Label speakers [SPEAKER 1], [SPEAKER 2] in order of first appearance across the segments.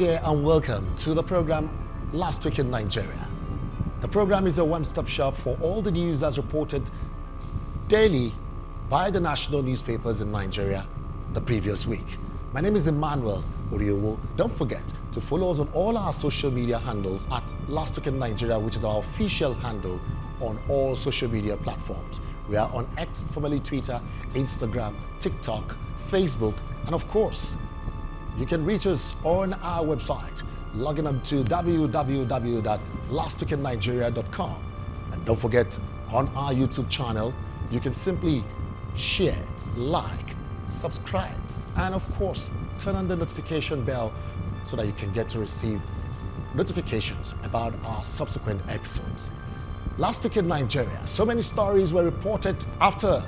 [SPEAKER 1] there and welcome to the program Last Week in Nigeria. The program is a one-stop shop for all the news as reported daily by the national newspapers in Nigeria the previous week. My name is Emmanuel Oriowo. Don't forget to follow us on all our social media handles at Last Week in Nigeria, which is our official handle on all social media platforms. We are on X, formerly Twitter, Instagram, TikTok, Facebook, and of course, you can reach us on our website, logging on to www.lastweekinnigeria.com. And don't forget, on our YouTube channel, you can simply share, like, subscribe, and of course, turn on the notification bell so that you can get to receive notifications about our subsequent episodes. Last week in Nigeria, so many stories were reported after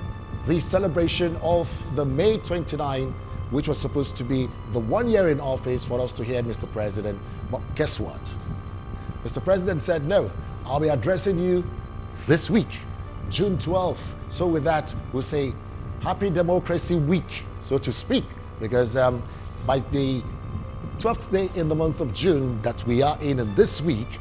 [SPEAKER 1] the celebration of the May 29, which was supposed to be the 1 year in office for us to hear Mr. President. But guess what? Mr. President said, no, I'll be addressing you this week, June 12th. So with that, we'll say Happy Democracy Week, so to speak, because by the 12th day in the month of June that we are in this week,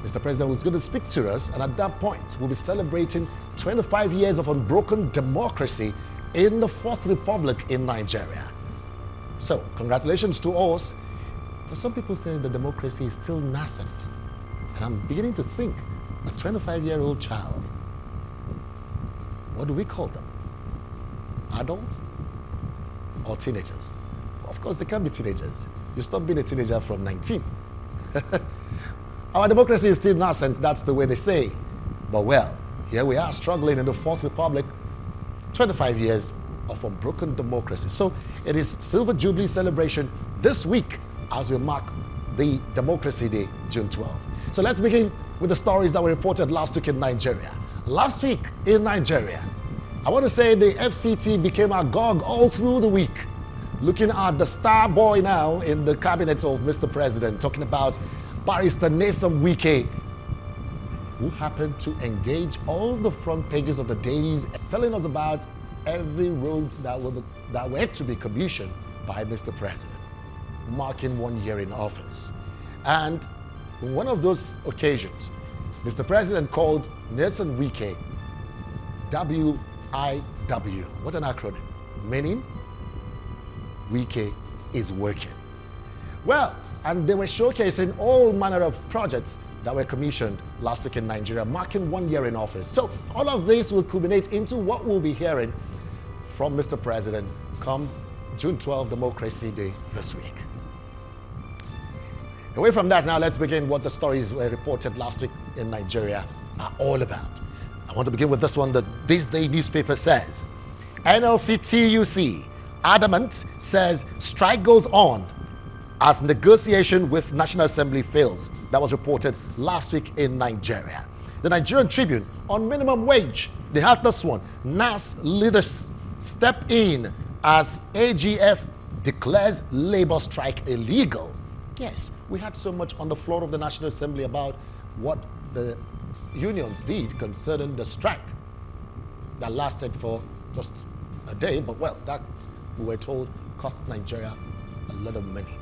[SPEAKER 1] Mr. President was going to speak to us, and at that point, we'll be celebrating 25 years of unbroken democracy in the Fourth Republic in Nigeria. So, congratulations to us. But some people say the democracy is still nascent. And I'm beginning to think, a 25-year-old child, what do we call them? Adults or teenagers? Of course, they can be teenagers. You stop being a teenager from 19. Our democracy is still nascent, that's the way they say. But well, here we are struggling in the Fourth Republic, 25 years of unbroken democracy. So it is Silver Jubilee celebration this week as we mark the Democracy Day, June 12. So let's begin with the stories that were reported last week in Nigeria. Last week in Nigeria, I want to say the FCT became agog all through the week, looking at the star boy now in the cabinet of Mr. President, talking about Barrister Nyesom Wike, who happened to engage all the front pages of the dailies, telling us about every road that were to be commissioned by Mr. President, marking 1 year in office. And on one of those occasions, Mr. President called Nyesom Wike WIW. What an acronym. Meaning, Wike is working. Well, and they were showcasing all manner of projects that were commissioned last week in Nigeria, marking 1 year in office. So all of this will culminate into what we'll be hearing from Mr. President come June 12, Democracy Day this week. Away from that now, let's begin what the stories were reported last week in Nigeria are all about. I want to begin with this one that This Day newspaper says. NLC-TUC adamant says strike goes on as negotiation with National Assembly fails. That was reported last week in Nigeria. The Nigerian Tribune on minimum wage, the heartless one, NASS leaders step in as AGF declares labor strike illegal. Yes, we had so much on the floor of the National Assembly about what the unions did concerning the strike that lasted for just a day, but well, that we were told cost Nigeria a lot of money.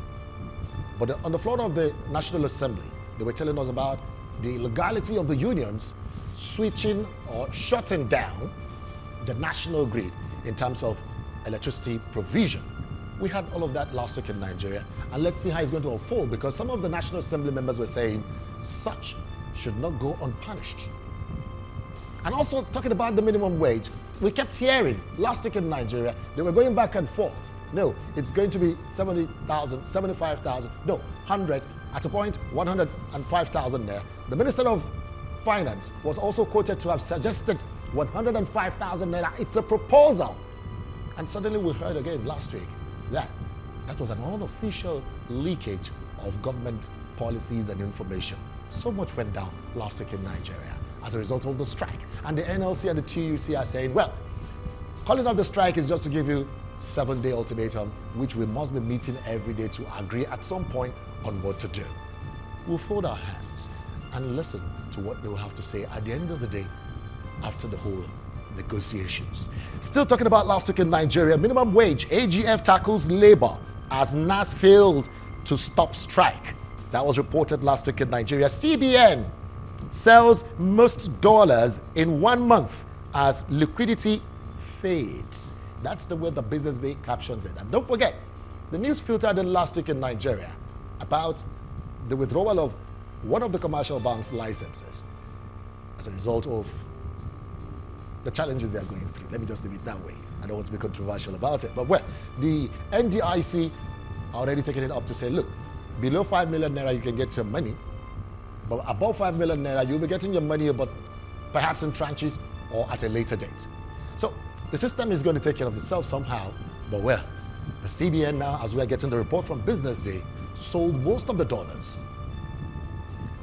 [SPEAKER 1] But on the floor of the National Assembly, they were telling us about the illegality of the unions switching or shutting down the national grid in terms of electricity provision. We had all of that last week in Nigeria, and let's see how it's going to unfold, because some of the National Assembly members were saying such should not go unpunished. And also talking about the minimum wage, we kept hearing last week in Nigeria, they were going back and forth. No, it's going to be 70,000, 75,000, no, 100, at a point 105,000 there. The Minister of Finance was also quoted to have suggested 105,000 naira. It's a proposal. And suddenly we heard again last week that was an unofficial leakage of government policies and information. So much went down last week in Nigeria as a result of the strike. And the NLC and the TUC are saying, well, calling off the strike is just to give you 7-day ultimatum, which we must be meeting every day to agree at some point on what to do. We'll fold our hands and listen to what they will have to say at the end of the day after the whole negotiations. Still talking about last week in Nigeria, minimum wage, AGF tackles labor as NASS fails to stop strike. That was reported last week in Nigeria. CBN sells most dollars in 1 month as liquidity fades. That's the way the Business Day captions it. And don't forget, the news filtered in last week in Nigeria about the withdrawal of one of the commercial bank's licenses as a result of the challenges they are going through. Let me just leave it that way. I don't want to be controversial about it. But well, the NDIC are already taking it up to say, look, below 5 million naira you can get your money, but above 5 million naira you'll be getting your money, but perhaps in tranches or at a later date. So the system is going to take care of itself somehow. But well, the CBN now, as we're getting the report from Business Day, sold most of the dollars.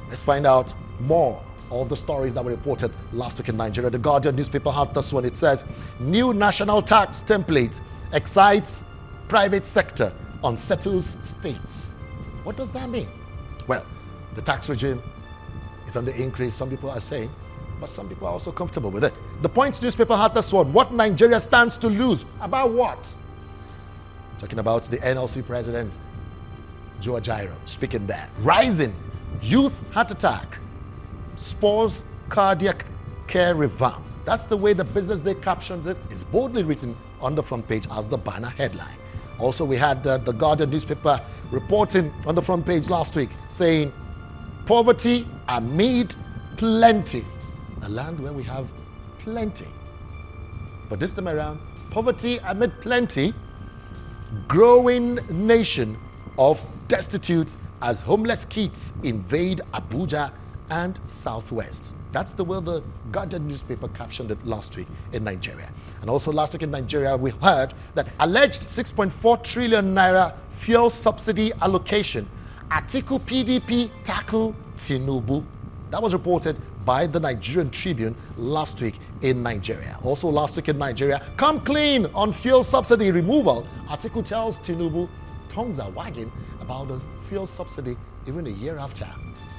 [SPEAKER 1] Let's find out more of the stories that were reported last week in Nigeria. The Guardian newspaper had this one. It says, new national tax template excites private sector, unsettles states. What does that mean? Well, the tax regime is on the increase, some people are saying, but some people are also comfortable with it. The Point newspaper had this one. What Nigeria stands to lose. About what? Talking about the NLC president, Joe Ajaero, speaking there. Rising youth heart attack spurs cardiac care revamp. That's the way the Business Day captions it. It's boldly written on the front page as the banner headline. Also, we had the Guardian newspaper reporting on the front page last week saying, poverty amid plenty. A land where we have plenty. But this time around, poverty amid plenty, growing nation of destitutes as homeless kids invade Abuja and Southwest. That's the way the Guardian newspaper captioned it last week in Nigeria. And also last week in Nigeria, we heard that alleged 6.4 trillion naira fuel subsidy allocation. ATIKU PDP tackle TINUBU. That was reported by the Nigerian Tribune last week in Nigeria. Also last week in Nigeria, come clean on fuel subsidy removal. ATIKU tells TINUBU tongues are wagging about the fuel subsidy even a year after.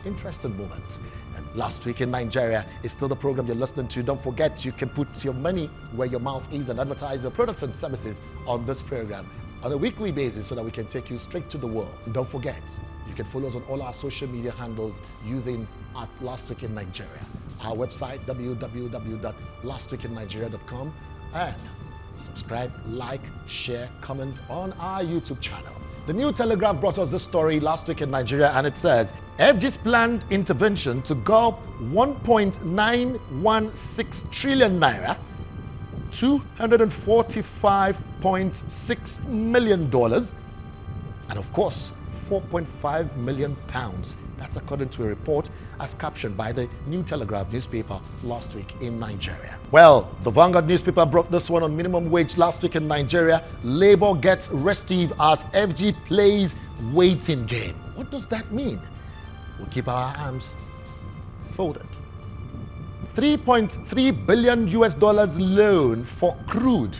[SPEAKER 1] Interesting moment. And last week in Nigeria is still the program you're listening to. Don't forget, you can put your money where your mouth is and advertise your products and services on this program on a weekly basis so that we can take you straight to the world. And don't forget, you can follow us on all our social media handles using at Last Week in Nigeria. Our website, www.lastweekinnigeria.com, and subscribe, like, share, comment on our YouTube channel. The New Telegraph brought us this story last week in Nigeria, and it says, FG's planned intervention to gulp 1.916 trillion naira, $245.6 million, and of course, 4.5 million pounds. That's according to a report as captioned by the New Telegraph newspaper last week in Nigeria. Well, the Vanguard newspaper broke this one on minimum wage last week in Nigeria. Labour gets restive as FG plays waiting game. What does that mean? We'll keep our arms folded. 3.3 billion US dollars loan for crude.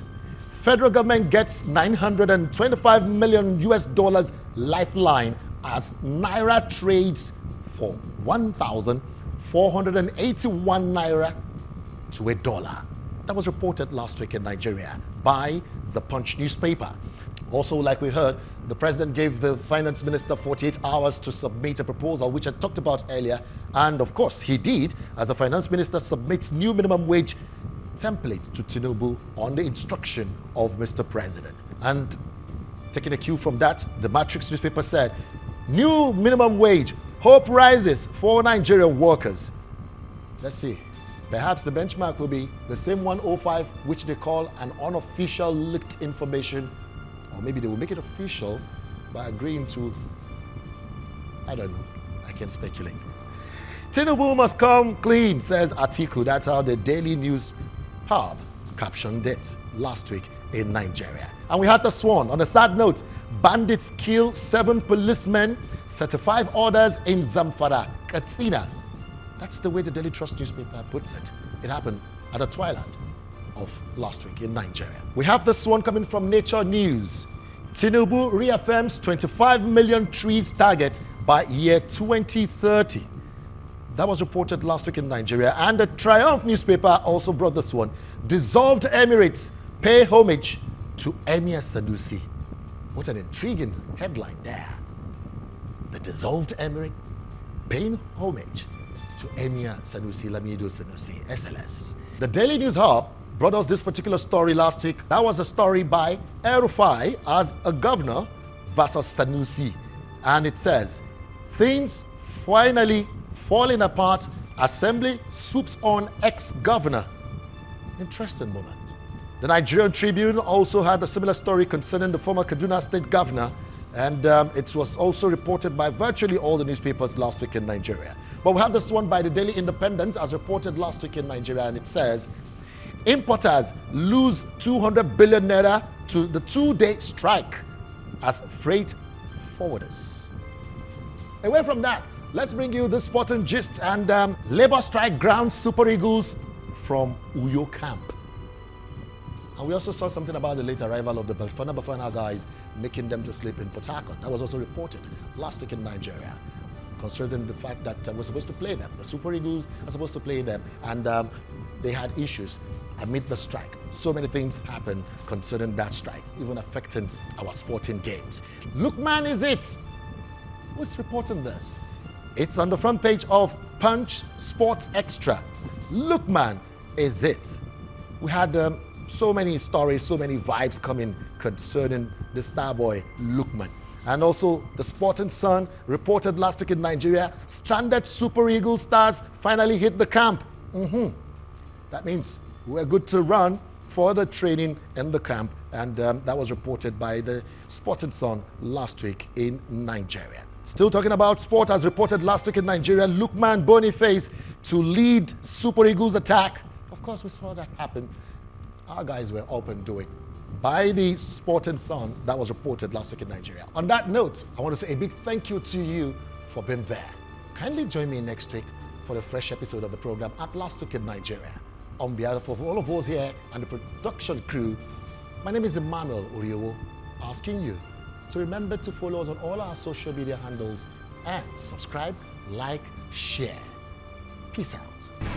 [SPEAKER 1] Federal government gets 925 million US dollars lifeline as Naira trades for 1,481 Naira to a dollar. That was reported last week in Nigeria by the Punch newspaper. Also, like we heard, the president gave the finance minister 48 hours to submit a proposal, which I talked about earlier. And of course, he did, as the finance minister submits new minimum wage template to TINUBU on the instruction of Mr. President. And taking a cue from that, the Matrix newspaper said, new minimum wage, hope rises for Nigerian workers. Let's see. Perhaps the benchmark will be the same 105, which they call an unofficial leaked information. Or maybe they will make it official by agreeing to, I don't know, I can't speculate. TINUBU must come clean, says ATIKU. That's how the Daily News Hub captioned it last week in Nigeria. And we had the swan. On a sad note, bandits kill 7 policemen, 35 others in Zamfara, Katsina. That's the way the Daily Trust newspaper puts it. It happened at the twilight of last week in Nigeria. We have this one coming from Nature News. TINUBU reaffirms 25 million trees target by year 2030. That was reported last week in Nigeria. And the Triumph newspaper also brought this one. Dissolved Emirates pay homage to Emir Sanusi. What an intriguing headline there. the dissolved emirate paying homage to Emir Sanusi Lamido Sanusi, SLS. The Daily News Hub brought us this particular story last week. That was a story by El-Rufai as a governor versus Sanusi. And it says, things finally falling apart. Assembly swoops on ex-governor. Interesting moment. The Nigerian Tribune also had a similar story concerning the former Kaduna State governor, and it was also reported by virtually all the newspapers last week in Nigeria. But we have this one by the Daily Independent as reported last week in Nigeria, and it says, importers lose 200 billion naira to the two-day strike as freight forwarders. Away from that, let's bring you the sporting gist, and labor strike grounds Super Eagles from Uyo camp. And we also saw something about the late arrival of the Bafana guys, making them to sleep in Port Harcourt. That was also reported last week in Nigeria, considering the fact that we're supposed to play them. The Super Eagles are supposed to play them, and they had issues amid the strike. So many things happened concerning that strike, even affecting our sporting games. Lookman is it? Who's reporting this? It's on the front page of Punch Sports Extra. Lookman is it? We had so many stories, so many vibes coming concerning the star boy Lookman. And also the Sporting Sun reported last week in Nigeria, stranded Super Eagles stars finally hit the camp. That means we're good to run for the training in the camp, and that was reported by the Sporting Sun last week in Nigeria. Still talking about sport, as reported last week in Nigeria, Lookman Boniface to lead Super Eagles attack. Of course, we saw that happen. Our guys were open doing by the Sporting Sun. That was reported last week in Nigeria. On that note, I want to say a big thank you to you for being there. Kindly join me next week for a fresh episode of the program at Last Week in Nigeria. On behalf of all of us here and the production crew, my name is Emmanuel Uriowo, asking you to remember to follow us on all our social media handles and subscribe, like, share. Peace out.